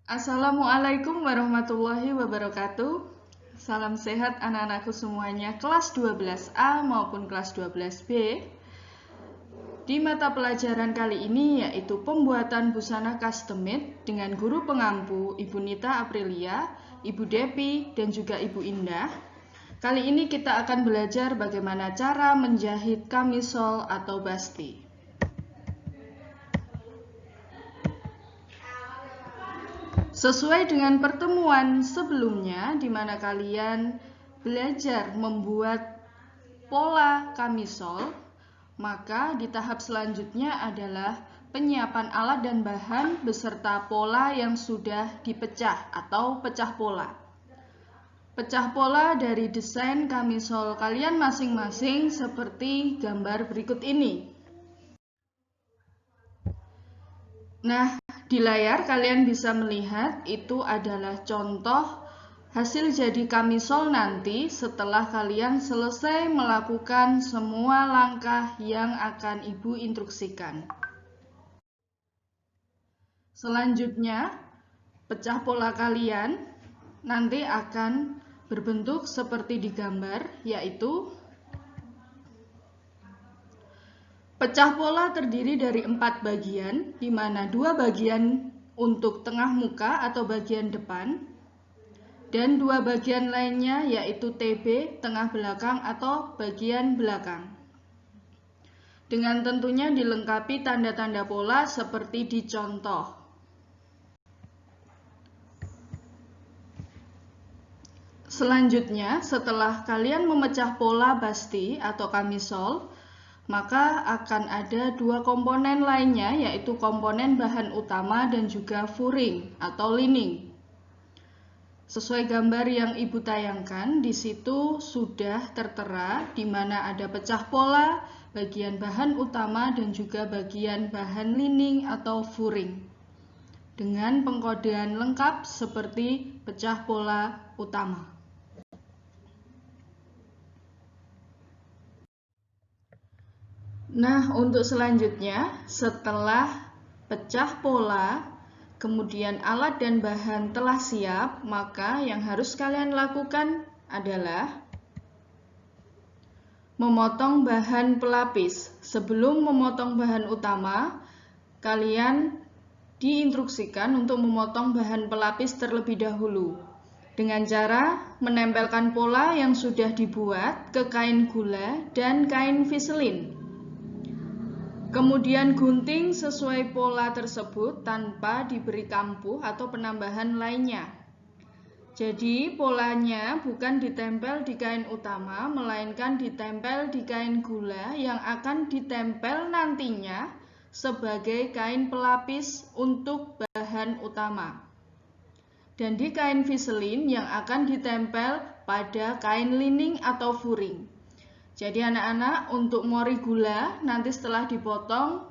Assalamualaikum warahmatullahi wabarakatuh. Salam sehat anak-anakku semuanya kelas 12A maupun kelas 12B. Di mata pelajaran kali ini yaitu pembuatan busana custom made dengan guru pengampu Ibu Nita Aprilia, Ibu Depi, dan juga Ibu Indah. Kali ini kita akan belajar bagaimana cara menjahit kamisol atau basti. Sesuai dengan pertemuan sebelumnya, di mana kalian belajar membuat pola kamisol, maka di tahap selanjutnya adalah penyiapan alat dan bahan beserta pola yang sudah dipecah atau pecah pola. Pecah pola dari desain kamisol kalian masing-masing seperti gambar berikut ini. Nah, di layar kalian bisa melihat itu adalah contoh hasil jadi kamisol nanti setelah kalian selesai melakukan semua langkah yang akan Ibu instruksikan. Selanjutnya, pecah pola kalian nanti akan berbentuk seperti di gambar, yaitu pecah pola terdiri dari 4 bagian, di mana 2 bagian untuk tengah muka atau bagian depan, dan 2 bagian lainnya yaitu TB, tengah belakang atau bagian belakang. Dengan tentunya dilengkapi tanda-tanda pola seperti di contoh. Selanjutnya, setelah kalian memecah pola basti atau kamisol, maka akan ada 2 komponen lainnya, yaitu komponen bahan utama dan juga furing atau lining. Sesuai gambar yang Ibu tayangkan, di situ sudah tertera di mana ada pecah pola, bagian bahan utama dan juga bagian bahan lining atau furing. Dengan pengkodean lengkap seperti pecah pola utama. Nah, untuk selanjutnya, setelah pecah pola, kemudian alat dan bahan telah siap, maka yang harus kalian lakukan adalah memotong bahan pelapis. Sebelum memotong bahan utama, kalian diinstruksikan untuk memotong bahan pelapis terlebih dahulu dengan cara menempelkan pola yang sudah dibuat ke kain gula dan kain viselin. Kemudian gunting sesuai pola tersebut tanpa diberi kampuh atau penambahan lainnya. Jadi polanya bukan ditempel di kain utama, melainkan ditempel di kain gula yang akan ditempel nantinya sebagai kain pelapis untuk bahan utama. Dan di kain viselin yang akan ditempel pada kain lining atau furing. Jadi anak-anak, untuk mori gula nanti setelah dipotong,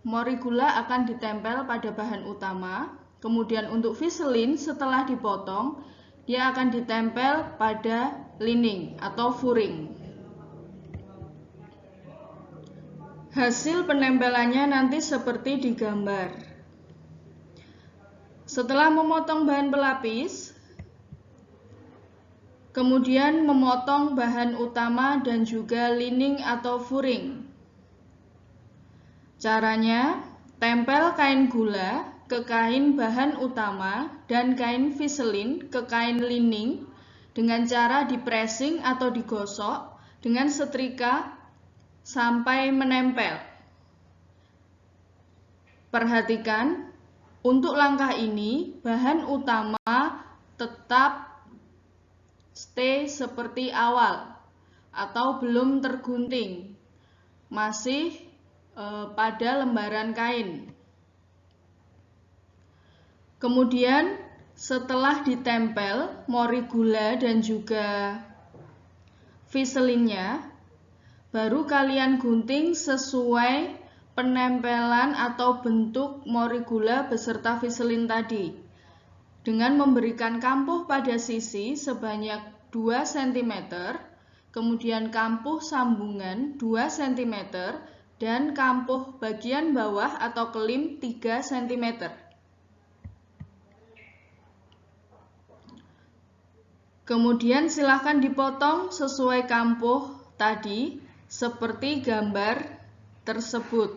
mori gula akan ditempel pada bahan utama. Kemudian untuk viselin setelah dipotong, dia akan ditempel pada lining atau furing. Hasil penempelannya nanti seperti di gambar. Setelah memotong bahan pelapis, kemudian memotong bahan utama dan juga lining atau furing. Caranya, tempel kain gula ke kain bahan utama dan kain viselin ke kain lining dengan cara dipressing atau digosok dengan setrika sampai menempel. Perhatikan, untuk langkah ini bahan utama tetap stay seperti awal atau belum tergunting, masih pada lembaran kain. Kemudian setelah ditempel mori gula dan juga viselinnya, baru kalian gunting sesuai penempelan atau bentuk mori gula beserta viselin tadi, dengan memberikan kampuh pada sisi sebanyak 2 cm, kemudian kampuh sambungan 2 cm, dan kampuh bagian bawah atau kelim 3 cm. Kemudian silahkan dipotong sesuai kampuh tadi seperti gambar tersebut.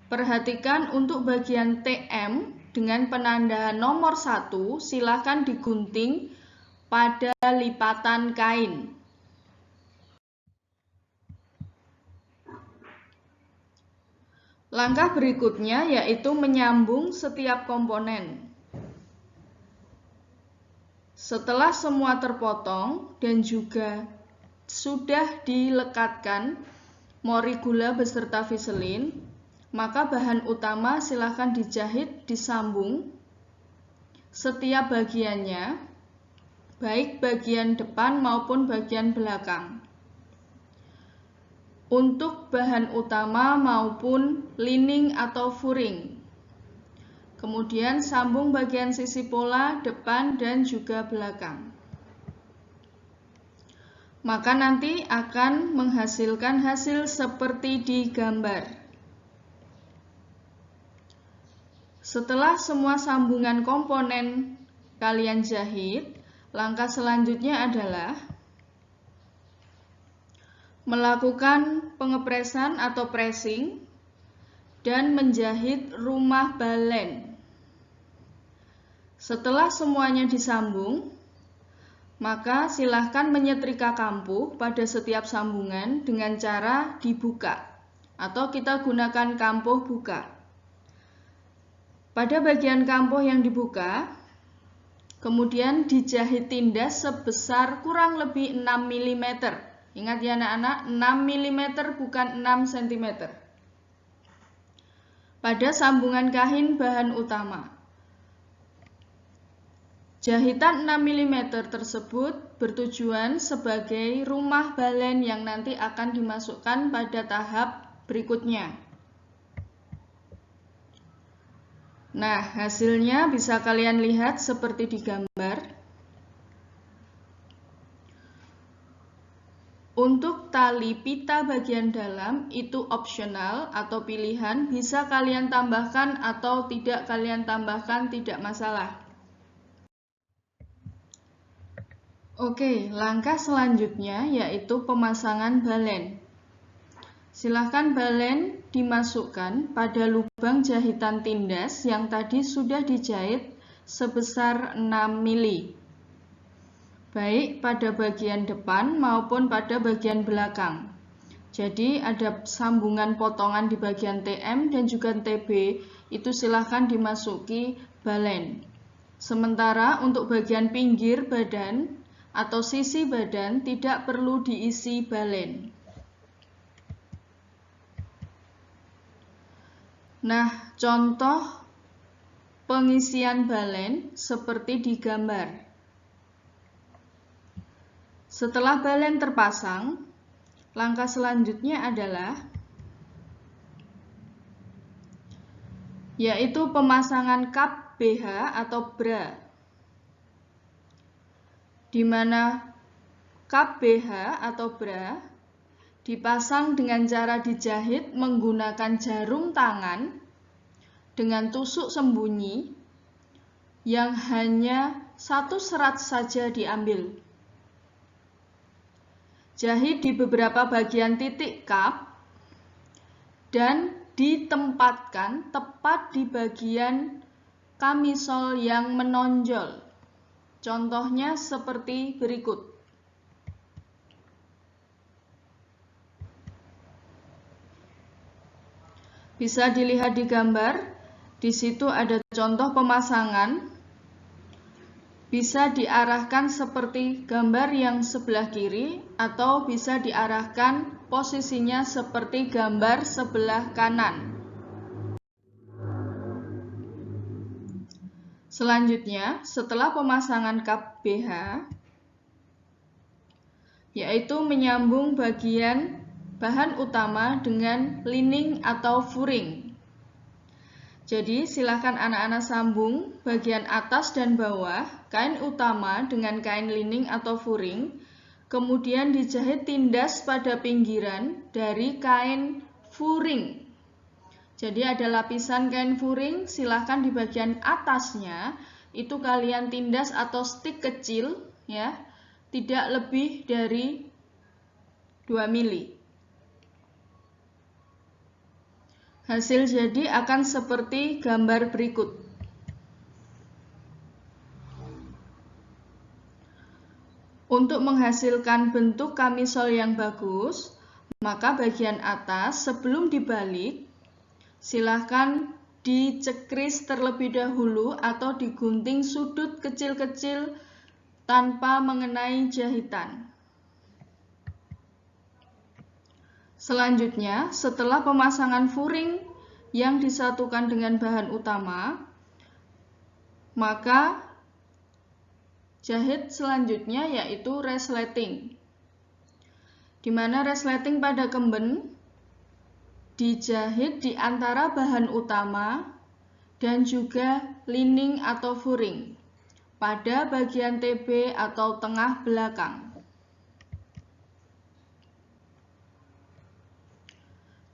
Perhatikan untuk bagian TM dengan penandaan nomor 1 silahkan digunting pada lipatan kain. Langkah berikutnya yaitu menyambung setiap komponen. Setelah semua terpotong dan juga sudah dilekatkan mori gula beserta vaselin, maka bahan utama silahkan dijahit, disambung setiap bagiannya, baik bagian depan maupun bagian belakang. Untuk bahan utama maupun lining atau furing. Kemudian sambung bagian sisi pola, depan, dan juga belakang. Maka nanti akan menghasilkan hasil seperti di gambar. Setelah semua sambungan komponen kalian jahit, langkah selanjutnya adalah melakukan pengepresan atau pressing dan menjahit rumah balen. Setelah semuanya disambung, maka silahkan menyetrika kampuh pada setiap sambungan dengan cara dibuka atau kita gunakan kampuh buka. Pada bagian kampuh yang dibuka, kemudian dijahit tindas sebesar kurang lebih 6 mm. Ingat ya anak-anak, 6 mm bukan 6 cm. Pada sambungan kain bahan utama. Jahitan 6 mm tersebut bertujuan sebagai rumah balen yang nanti akan dimasukkan pada tahap berikutnya. Nah, hasilnya bisa kalian lihat seperti di gambar. Untuk tali pita bagian dalam itu opsional atau pilihan, bisa kalian tambahkan atau tidak kalian tambahkan, tidak masalah. Oke, langkah selanjutnya yaitu pemasangan balen. Silahkan balen dimasukkan pada lubang jahitan tindas yang tadi sudah dijahit sebesar 6 mili. Baik pada bagian depan maupun pada bagian belakang. Jadi ada sambungan potongan di bagian TM dan juga TB, itu silahkan dimasuki balen. Sementara untuk bagian pinggir badan atau sisi badan tidak perlu diisi balen. Nah, contoh pengisian balen seperti di gambar. Setelah balen terpasang, langkah selanjutnya adalah yaitu pemasangan kap BH atau bra, di mana kap BH atau bra dipasang dengan cara dijahit menggunakan jarum tangan dengan tusuk sembunyi yang hanya satu serat saja diambil. Jahit di beberapa bagian titik kap dan ditempatkan tepat di bagian kamisol yang menonjol. Contohnya seperti berikut. Bisa dilihat di gambar, di situ ada contoh pemasangan. Bisa diarahkan seperti gambar yang sebelah kiri atau bisa diarahkan posisinya seperti gambar sebelah kanan. Selanjutnya, setelah pemasangan kap BH, yaitu menyambung bagian bahan utama dengan lining atau furing. Jadi silakan anak-anak sambung bagian atas dan bawah kain utama dengan kain lining atau furing, kemudian dijahit tindas pada pinggiran dari kain furing. Jadi ada lapisan kain furing, silakan di bagian atasnya itu kalian tindas atau stik kecil ya, tidak lebih dari 2 mili. Hasil jadi akan seperti gambar berikut. Untuk menghasilkan bentuk kamisol yang bagus, maka bagian atas sebelum dibalik, silahkan dicekris terlebih dahulu atau digunting sudut kecil-kecil tanpa mengenai jahitan. Selanjutnya, setelah pemasangan furing yang disatukan dengan bahan utama, maka jahit selanjutnya yaitu resleting, di mana resleting pada kemben dijahit di antara bahan utama dan juga lining atau furing pada bagian TB atau tengah belakang.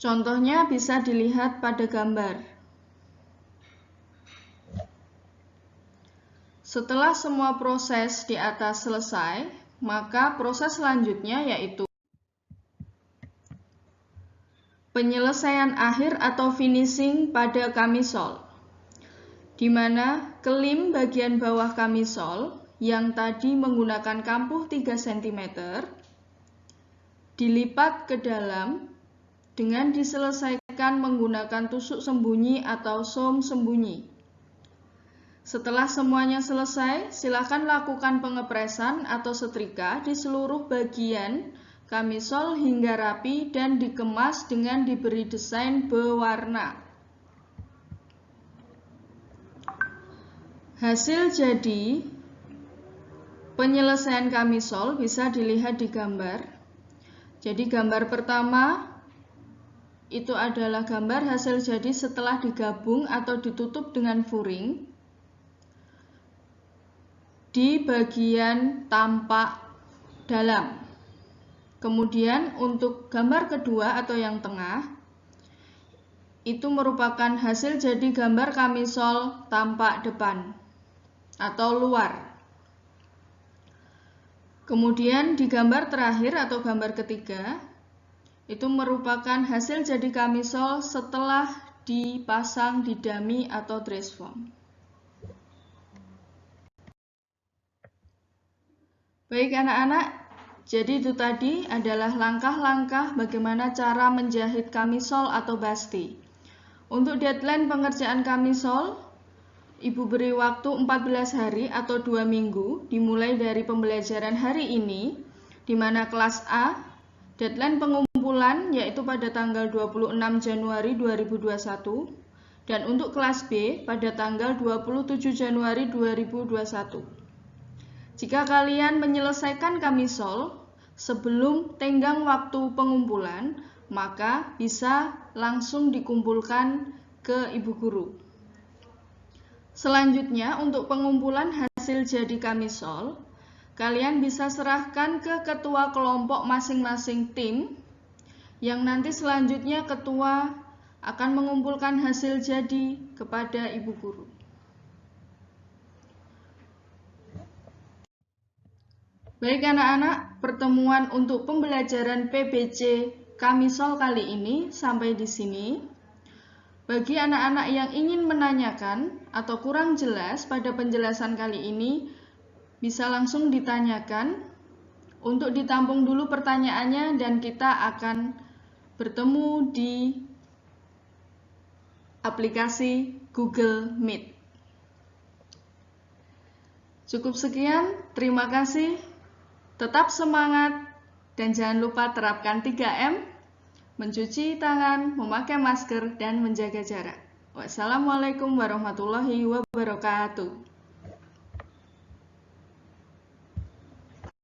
Contohnya bisa dilihat pada gambar. Setelah semua proses di atas selesai, maka proses selanjutnya yaitu penyelesaian akhir atau finishing pada kamisol, di mana kelim bagian bawah kamisol yang tadi menggunakan kampuh 3 cm dilipat ke dalam dengan diselesaikan menggunakan tusuk sembunyi atau som sembunyi. Setelah semuanya selesai, silakan lakukan pengepresan atau setrika di seluruh bagian kamisol hingga rapi dan dikemas dengan diberi desain berwarna. Hasil jadi penyelesaian kamisol bisa dilihat di gambar. Jadi gambar pertama itu adalah gambar hasil jadi setelah digabung atau ditutup dengan furing di bagian tampak dalam. Kemudian untuk gambar kedua atau yang tengah, itu merupakan hasil jadi gambar kamisol tampak depan atau luar. Kemudian di gambar terakhir atau gambar ketiga, itu merupakan hasil jadi kamisol setelah dipasang di dummy atau dress form. Baik anak-anak, jadi itu tadi adalah langkah-langkah bagaimana cara menjahit kamisol atau basti. Untuk deadline pengerjaan kamisol, Ibu beri waktu 14 hari atau 2 minggu dimulai dari pembelajaran hari ini, di mana kelas A, deadline pengumpulan yaitu pada tanggal 26 Januari 2021, dan untuk kelas B pada tanggal 27 Januari 2021. Jika kalian menyelesaikan kamisol sebelum tenggang waktu pengumpulan, maka bisa langsung dikumpulkan ke ibu guru. Selanjutnya, untuk pengumpulan hasil jadi kamisol, kalian bisa serahkan ke ketua kelompok masing-masing tim, yang nanti selanjutnya ketua akan mengumpulkan hasil jadi kepada ibu guru. Baik anak-anak, pertemuan untuk pembelajaran PBJ Kamisol kali ini sampai di sini. Bagi anak-anak yang ingin menanyakan atau kurang jelas pada penjelasan kali ini, bisa langsung ditanyakan. Untuk ditampung dulu pertanyaannya dan kita akan bertemu di aplikasi Google Meet. Cukup sekian, terima kasih. Tetap semangat dan jangan lupa terapkan 3M, mencuci tangan, memakai masker, dan menjaga jarak. Wassalamualaikum warahmatullahi wabarakatuh.